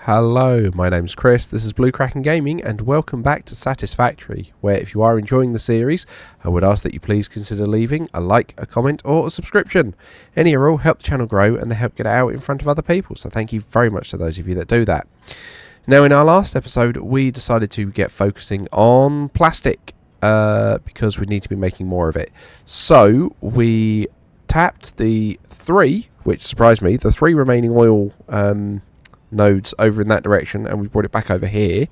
Hello, my name's Chris, this is Blue Kraken Gaming, and welcome back to Satisfactory, where if you are enjoying the series, I would ask that you please consider leaving a like, a comment or a subscription. Any or all help the channel grow and they help get it out in front of other people, so thank you very much to those of you that do that. Now in our last episode we decided to get focusing on plastic, because we need to be making more of it. So we tapped the three, which surprised me, the three remaining oil nodes over in that direction, and we brought it back over here.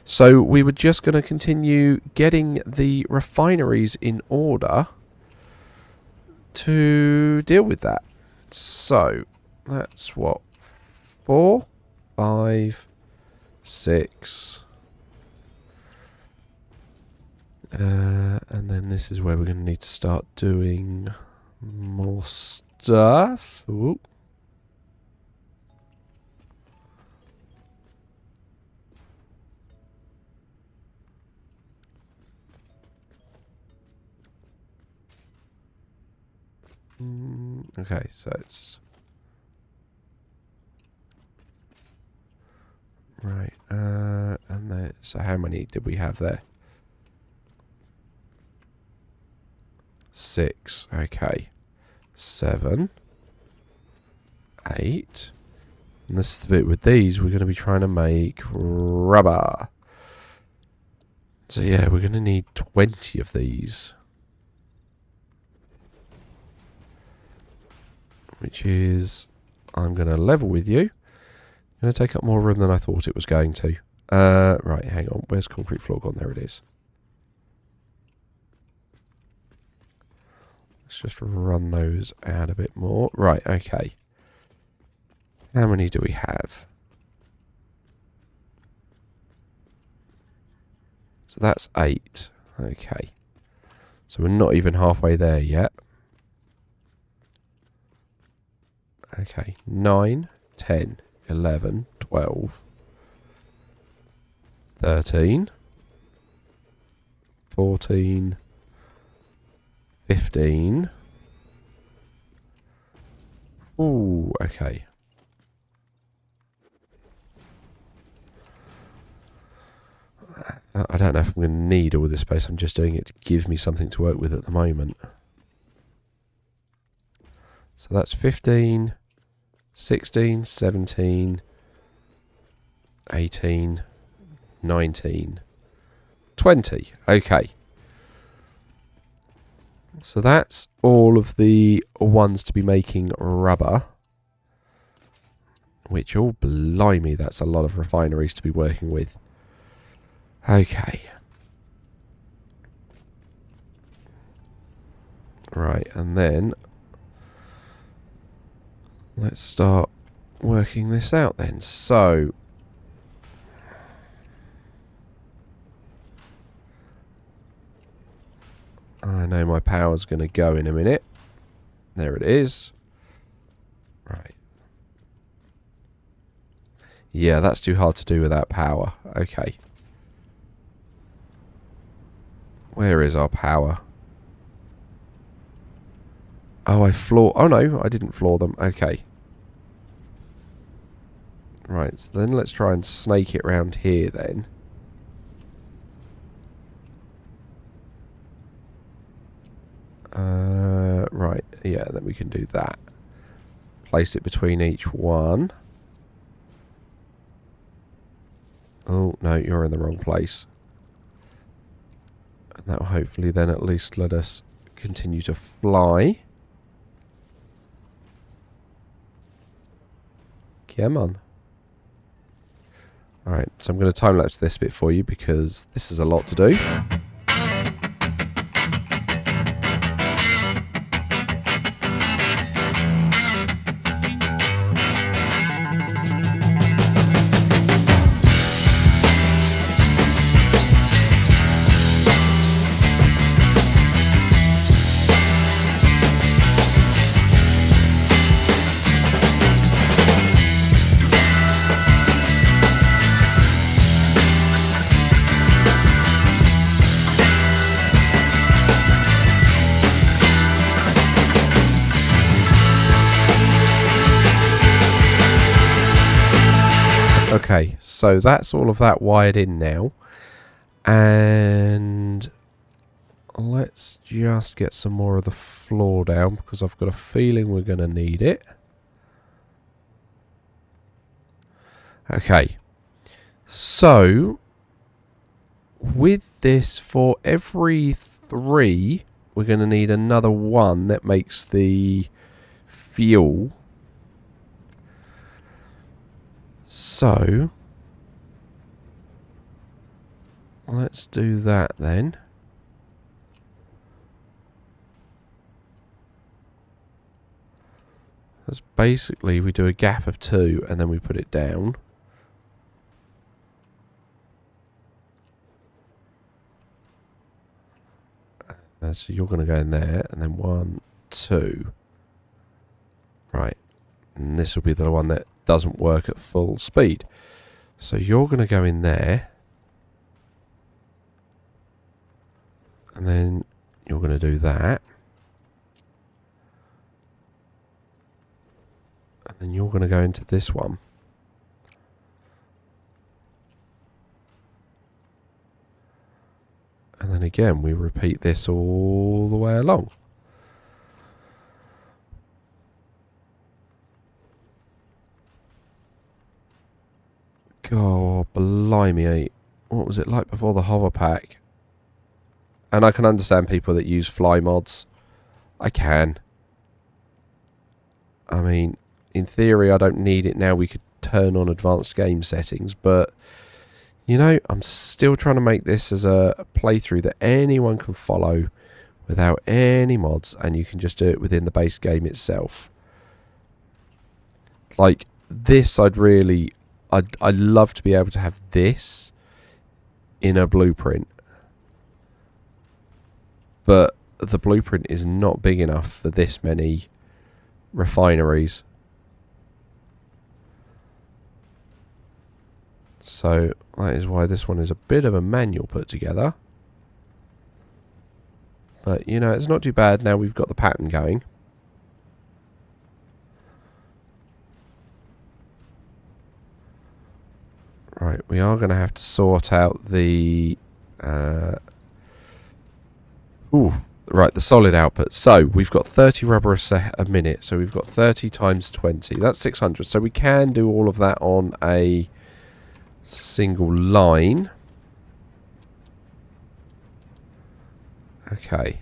So we were just going to continue getting the refineries in order to deal with that. So that's what, 4, 5, 6, and then this is where we're going to need to start doing more stuff. Ooh. Okay, so it's right, and then so how many did we have there? 6. Okay, 7, 8, and this is the bit with these. We're going to be trying to make rubber. So yeah, we're going to need 20 of these. Which is, I'm going to level with you. Going to take up more room than I thought it was going to. Right, hang on. Where's concrete floor gone? There it is. Let's just run those out a bit more. Right, okay. How many do we have? So that's 8. Okay. So we're not even halfway there yet. Okay, 9, 10, 11, 12, 13, 14, 15. Ooh, okay. I don't know if I'm going to need all this space. I'm just doing it to give me something to work with at the moment. So that's 15, 16, 17, 18, 19, 20. Okay. So that's all of the ones to be making rubber. Which, oh blimey, that's a lot of refineries to be working with. Okay. Right, and then let's start working this out then. So I know my power's going to go in a minute. There it is. Right. Yeah, that's too hard to do without power. Okay. Where is our power? Oh, oh no, I didn't floor them. Okay. Right, so then let's try and snake it round here then. Right, yeah, then we can do that. Place it between each one. Oh, no, you're in the wrong place. And that will hopefully then at least let us continue to fly. Come on. Alright, so I'm going to time-lapse this bit for you because this is a lot to do. Okay, so that's all of that wired in now. And let's just get some more of the floor down, because I've got a feeling we're going to need it. Okay, so with this, for every 3, we're going to need another 1 that makes the fuel. So let's do that then. That's basically, we do a gap of 2 and then we put it down. So you're going to go in there, and then 1, 2. Right. And this will be the one that doesn't work at full speed. So you're going to go in there. And then you're going to do that. And then you're going to go into this one. And then again, we repeat this all the way along. God, blimey, what was it like before the hover pack? And I can understand people that use fly mods. I can. I mean, in theory, I don't need it now. We could turn on advanced game settings, but you know, I'm still trying to make this as a playthrough that anyone can follow without any mods, and you can just do it within the base game itself. Like this, I'd love to be able to have this in a blueprint, but the blueprint is not big enough for this many refineries. So that is why this one is a bit of a manual put together. But, you know, it's not too bad now we've got the pattern going. Right, we are going to have to sort out the... right, the solid output. So, we've got 30 rubber a minute. So, we've got 30 times 20. That's 600. So, we can do all of that on a single line. Okay.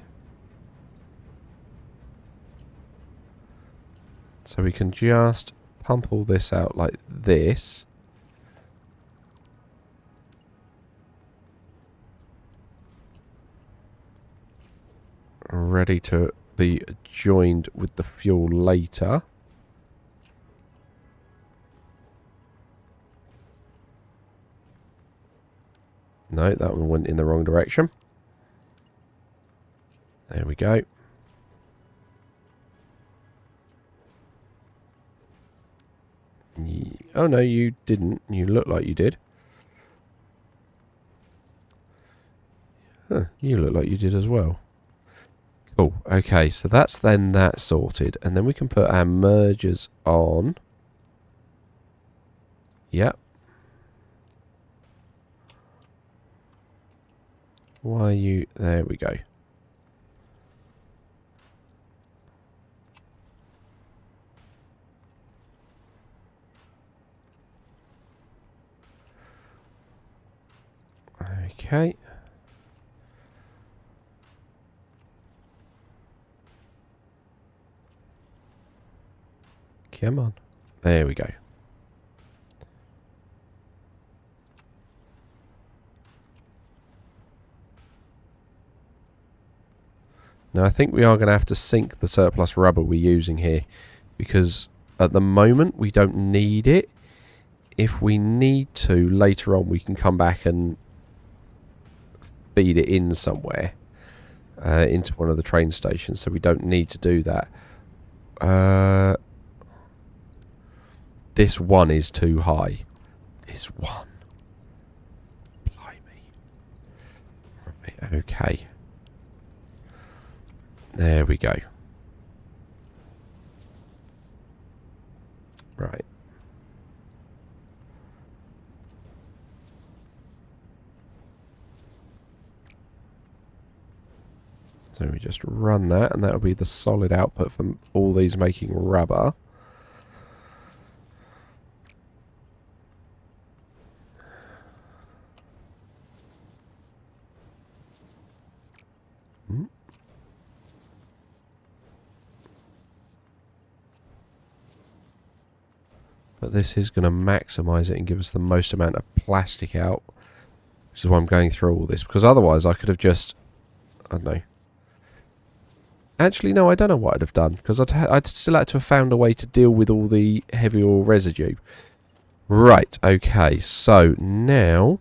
So, we can just pump all this out like this. Ready to be joined with the fuel later. No, that one went in the wrong direction. There we go. Oh no, you didn't. You look like you did. Huh, you look like you did as well. Cool. Okay, so that's then that sorted. And then we can put our mergers on. Yep. Why are you... There we go. Okay. Come on. There we go. Now, I think we are going to have to sink the surplus rubber we're using here, because at the moment we don't need it. If we need to, later on, we can come back and feed it in somewhere into one of the train stations, so we don't need to do that. This one is too high. This one. Blimey. Right, okay. There we go. Right. So we just run that, and that'll be the solid output from all these making rubber. But this is going to maximise it and give us the most amount of plastic out. Which is why I'm going through all this. Because otherwise I could have just... I don't know. Actually, no, I don't know what I'd have done. Because I'd still had to have found a way to deal with all the heavy oil residue. Right, okay. So, now...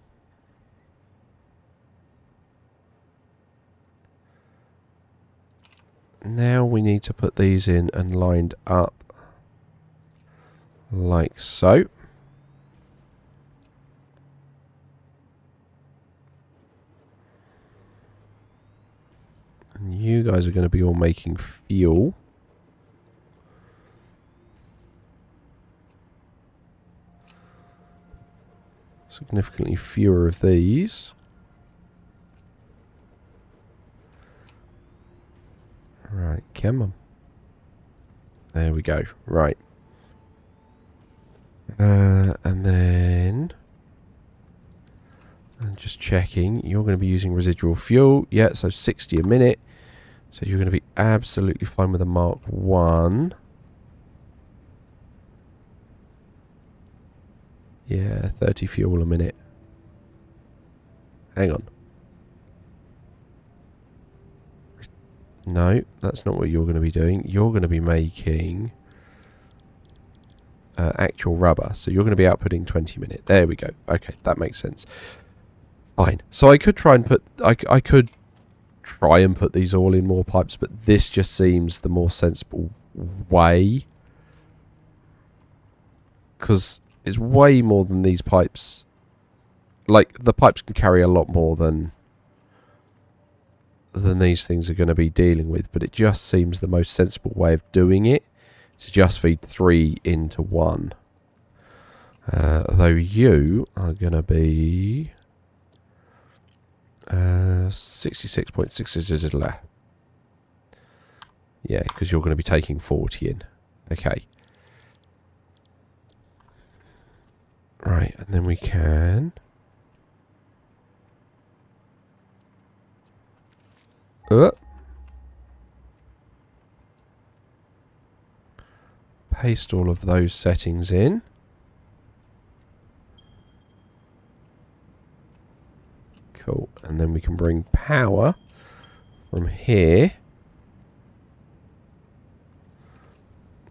Now we need to put these in and lined up. Like so. And you guys are going to be all making fuel. Significantly fewer of these. Right, come on. There we go. Right. And then... And just checking, you're going to be using residual fuel. Yeah, so 60 a minute. So you're going to be absolutely fine with a Mark 1. Yeah, 30 fuel a minute. Hang on. No, that's not what you're going to be doing. You're going to be making... actual rubber. So you're going to be outputting 20 minute. There we go. Okay, that makes sense. Fine. So I could try and put... I could try and put these all in more pipes, but this just seems the more sensible way. Because it's way more than these pipes. Like, the pipes can carry a lot more than these things are going to be dealing with, but it just seems the most sensible way of doing it to just feed 3 into 1. Though you are going to be 66.6. Yeah, because you're going to be taking 40 in. Okay. Right, and then we can... paste all of those settings in. Cool. And then we can bring power from here.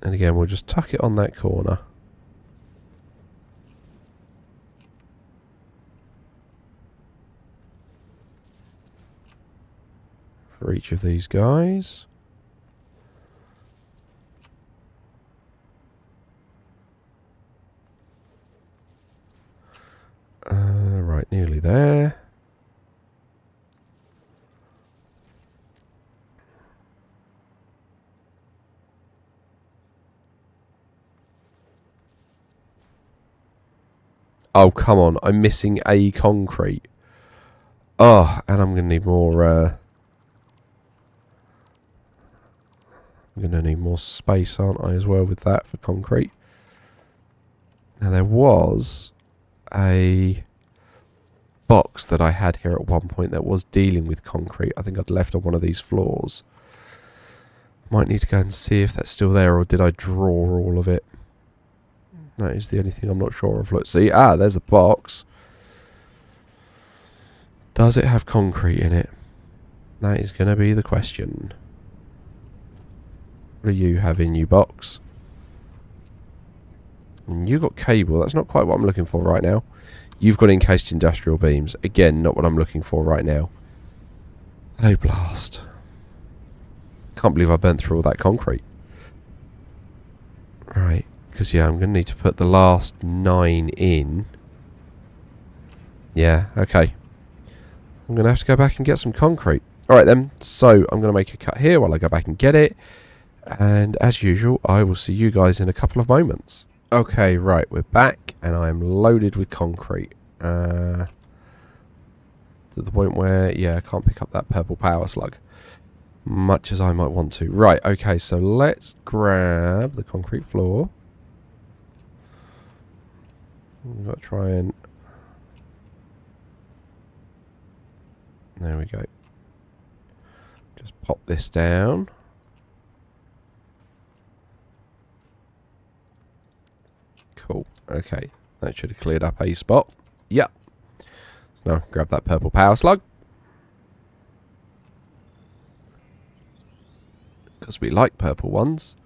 And again, we'll just tuck it on that corner. For each of these guys. Right, nearly there. Oh, come on. I'm missing a concrete. Oh, and I'm going to need more... I'm going to need more space, aren't I, as well with that for concrete. Now, there was a box that I had here at one point that was dealing with concrete. I think I'd left on one of these floors. Might need to go and see if that's still there, or did I draw all of it? That is the only thing I'm not sure of. Let's see. Ah, there's the box. Does it have concrete in it? That is going to be the question. What do you have in you, box? You got cable. That's not quite what I'm looking for right now. You've got encased industrial beams. Again, not what I'm looking for right now. Oh, blast. Can't believe I burnt through all that concrete. Right. Because, yeah, I'm going to need to put the last 9 in. Yeah, okay. I'm going to have to go back and get some concrete. Alright then, so I'm going to make a cut here while I go back and get it. And as usual, I will see you guys in a couple of moments. Okay, right, we're back, and I'm loaded with concrete. To the point where, yeah, I can't pick up that purple power slug. much as I might want to. Right, okay, so let's grab the concrete floor. We've got to try and... There we go. Just pop this down. Cool. Okay. That should have cleared up a spot. Yep. Now grab that purple power slug. Because we like purple ones.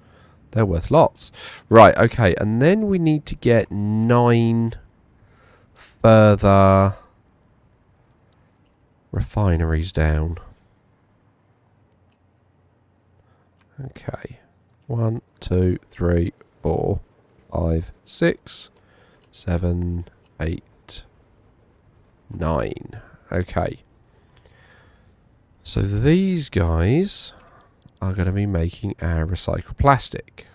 They're worth lots. Right, okay. And then we need to get 9 further refineries down. Okay. 1, 2, 3, 4, 5, 6, 7, 8, 9. Okay. So these guys are going to be making our recycled plastic.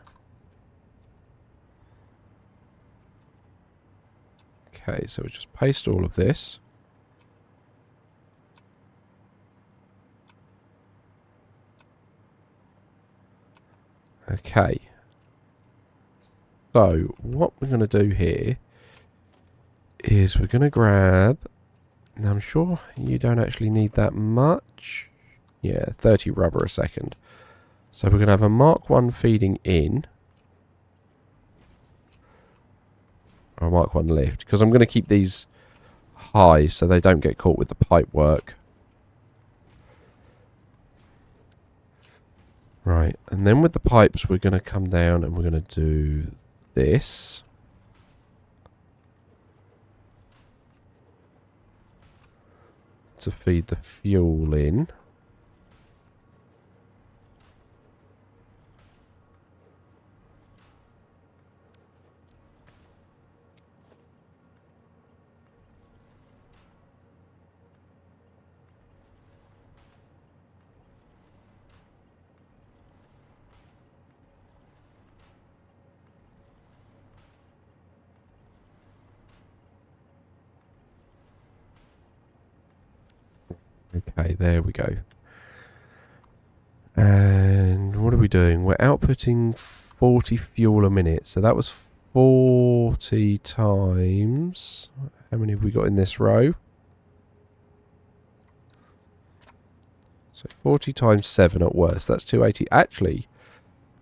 Okay, so we just paste all of this. Okay. So, what we're going to do here is we're going to grab... Now, I'm sure you don't actually need that much. Yeah, 30 rubber a second. So, we're going to have a Mark 1 feeding in. Or a Mark 1 lift. Because I'm going to keep these high so they don't get caught with the pipe work. Right, and then with the pipes, we're going to come down and we're going to do this. To feed the fuel in. Okay, there we go. And what are we doing? We're outputting 40 fuel a minute. So that was 40 times... How many have we got in this row? So 40 times 7 at worst. That's 280. Actually,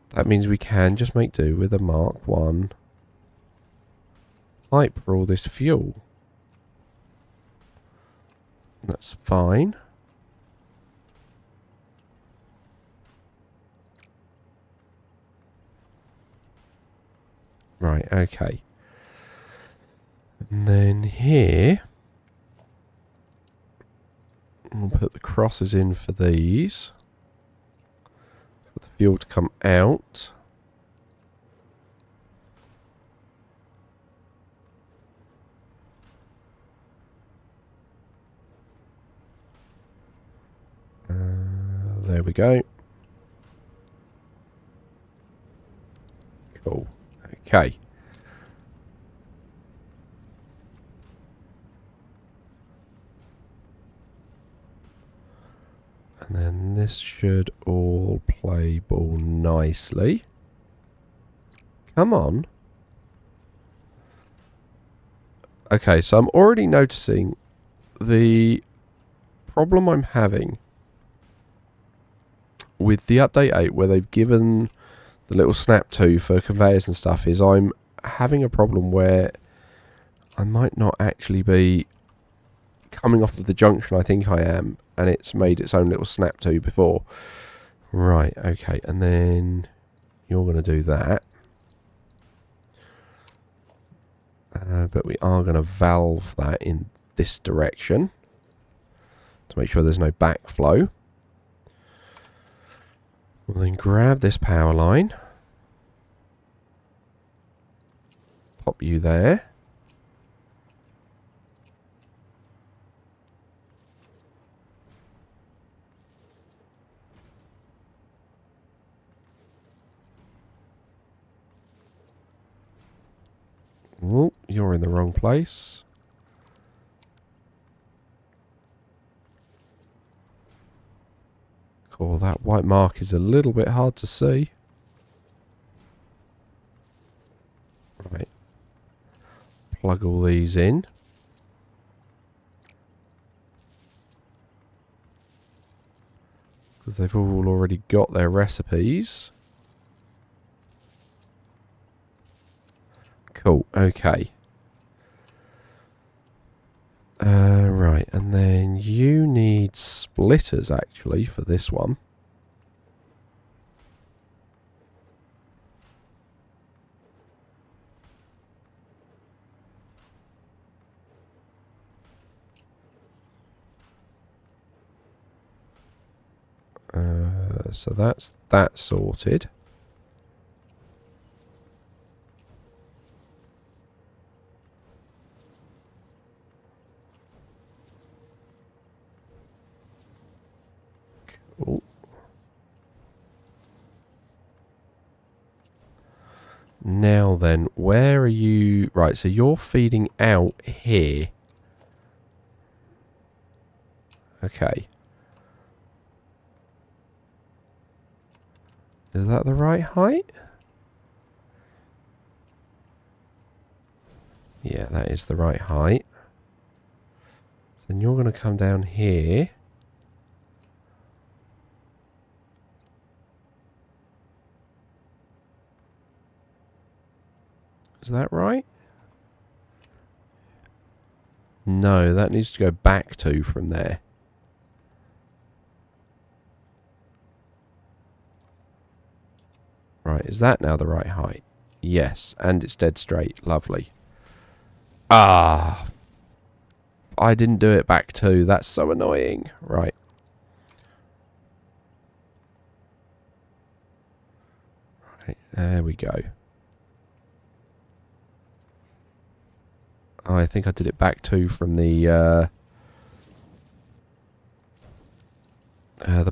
that means we can just make do with a Mark 1 pipe for all this fuel. That's fine. Right, okay. And then here, we'll put the crosses in for these. For the fuel to come out. There we go. Cool. Okay. And then this should all play ball nicely. Come on. Okay, so I'm already noticing the problem I'm having with the update 8 where they've given the little snap to for conveyors and stuff is I'm having a problem where I might not actually be coming off of the junction I think I am, and it's made its own little snap to before. Right, okay, and then you're going to do that. But we are going to valve that in this direction to make sure there's no backflow. We'll then grab this power line. Pop you there. Oh, you're in the wrong place. Oh, that white mark is a little bit hard to see. Right. Plug all these in. Because they've all already got their recipes. Cool, okay. Right, and then you need splitters actually for this one. So that's that sorted. Cool. Now then, where are you? Right, so you're feeding out here. Okay. Is that the right height? Yeah, that is the right height. So then you're going to come down here. Is that right? No, that needs to go back 2 from there. Right, is that now the right height? Yes, and it's dead straight. Lovely. Ah, I didn't do it back 2. That's so annoying. Right. Right, there we go. Oh, I think I did it back 2 from the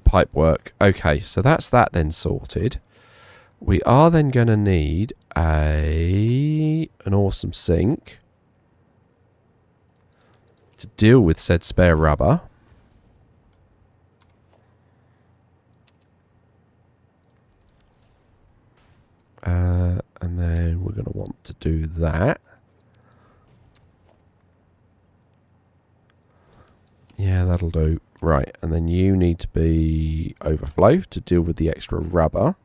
pipe work. Okay, so that's that then sorted. We are then going to need an awesome sink to deal with said spare rubber. And then we're going to want to do that. Yeah, that'll do. Right, and then you need to be overflow to deal with the extra rubber.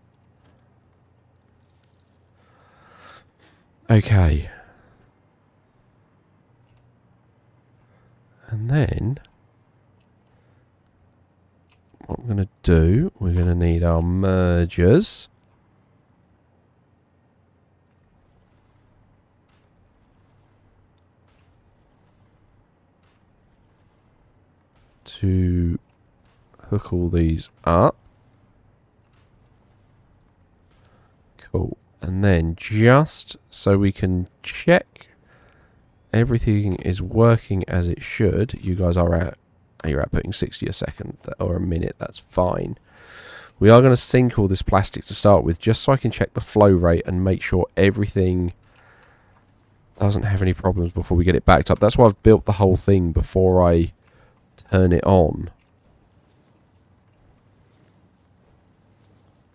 Okay. And then what we're going to do, we're going to need our mergers. To hook all these up. Cool. And then just so we can check everything is working as it should, you guys are outputting 60 a second or a minute, that's fine. We are going to sink all this plastic to start with just so I can check the flow rate and make sure everything doesn't have any problems before we get it backed up. That's why I've built the whole thing before I turn it on,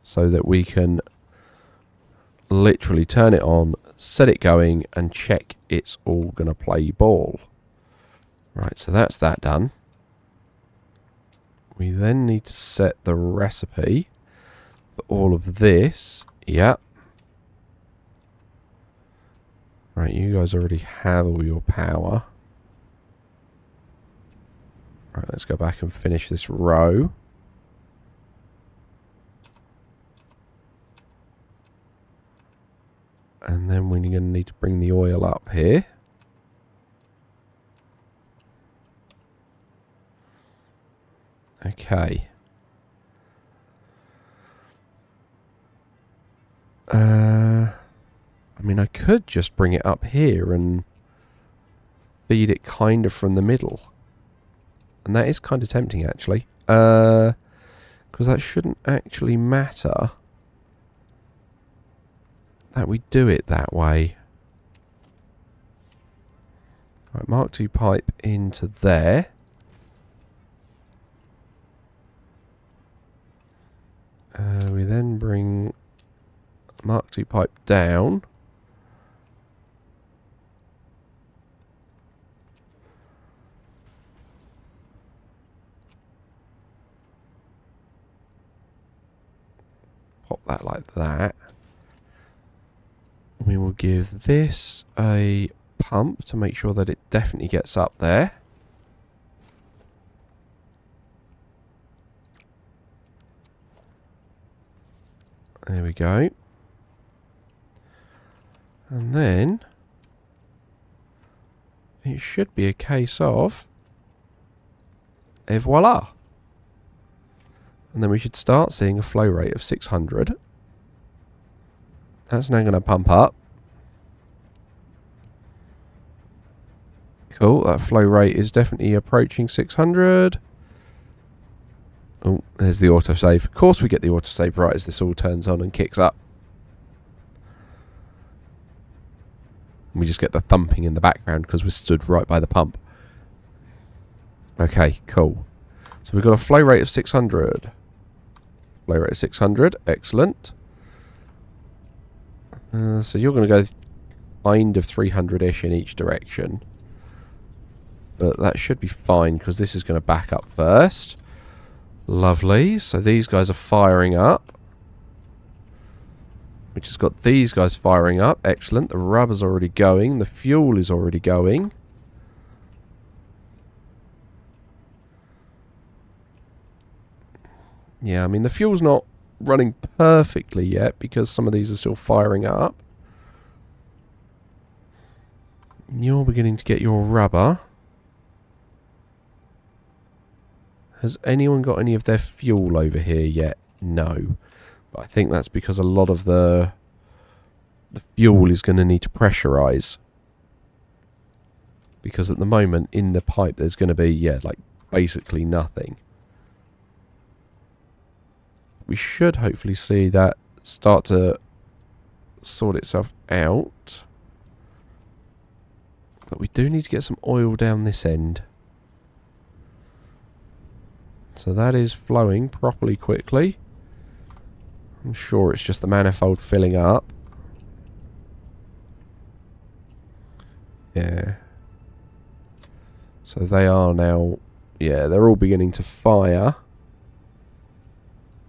so that we can literally turn it on, set it going, and check it's all going to play ball. Right, so that's that done. We then need to set the recipe for all of this. Yep. Right, you guys already have all your power. Right, let's go back and finish this row. And then we're going to need to bring the oil up here. Okay. I mean, I could just bring it up here and feed it kind of from the middle. And that is kind of tempting, actually. Because that shouldn't actually matter that we do it that way. Right, Mark II pipe into there. We then bring Mark II pipe down. Pop that like that. We will give this a pump to make sure that it definitely gets up there. There we go. And then it should be a case of et voila. And then we should start seeing a flow rate of 600. That's now going to pump up. Cool, that flow rate is definitely approaching 600. Oh, there's the autosave. Of course we get the autosave right as this all turns on and kicks up. We just get the thumping in the background because we're stood right by the pump. Okay, cool. So we've got a flow rate of 600. Flow rate of 600, excellent. So you're going to go kind of 300-ish in each direction. But that should be fine because this is going to back up first. Lovely. So these guys are firing up. We just got these guys firing up. Excellent. The rubber's already going. The fuel is already going. Yeah, I mean, the fuel's not running perfectly yet because some of these are still firing up. You're beginning to get your rubber. Has anyone got any of their fuel over here yet? No. But I think that's because a lot of the fuel is going to need to pressurize. Because at the moment, in the pipe, there's going to be, yeah, like, basically nothing. We should hopefully see that start to sort itself out. But we do need to get some oil down this end. So that is flowing properly quickly. I'm sure it's just the manifold filling up. Yeah. So they are now... Yeah, they're all beginning to fire.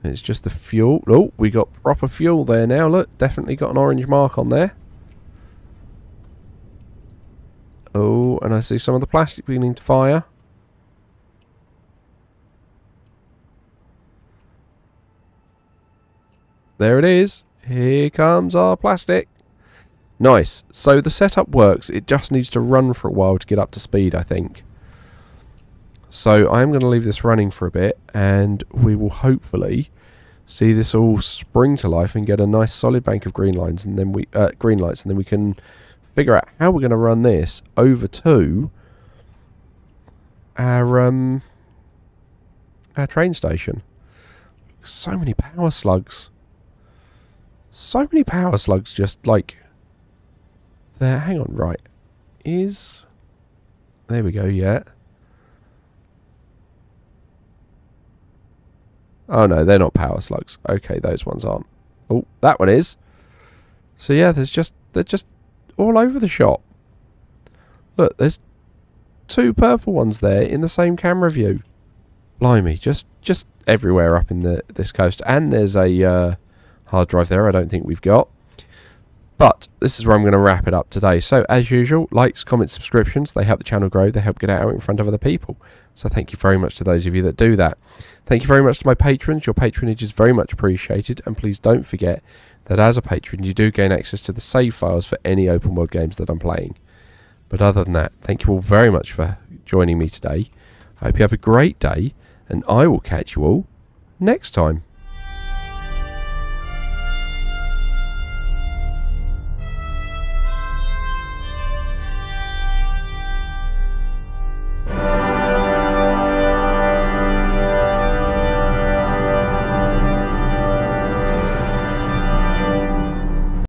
It's just the fuel. Oh, we got proper fuel there now. Look, definitely got an orange mark on there. Oh, and I see some of the plastic beginning to fire. There it is. Here comes our plastic. Nice. So the setup works. It just needs to run for a while to get up to speed, I think. So I'm going to leave this running for a bit, and we will hopefully see this all spring to life and get a nice solid bank of green lines, and then green lights, and then we can figure out how we're going to run this over to our train station. So many power slugs. So many power slugs just like there. Hang on, right. There we go, yeah. Oh no, they're not power slugs. Okay, those ones aren't. Oh, that one is. So yeah, they're just all over the shop. Look, there's two purple ones there in the same camera view. Blimey, just everywhere up in this coast. And there's a hard drive there I don't think we've got. But this is where I'm going to wrap it up today. So as usual, likes, comments, subscriptions, they help the channel grow, they help get it out in front of other people. So thank you very much to those of you that do that. Thank you very much to my patrons. Your patronage is very much appreciated, and please don't forget that as a patron you do gain access to the save files for any open world games that I'm playing. But other than that, thank you all very much for joining me today. I hope you have a great day, and I will catch you all next time.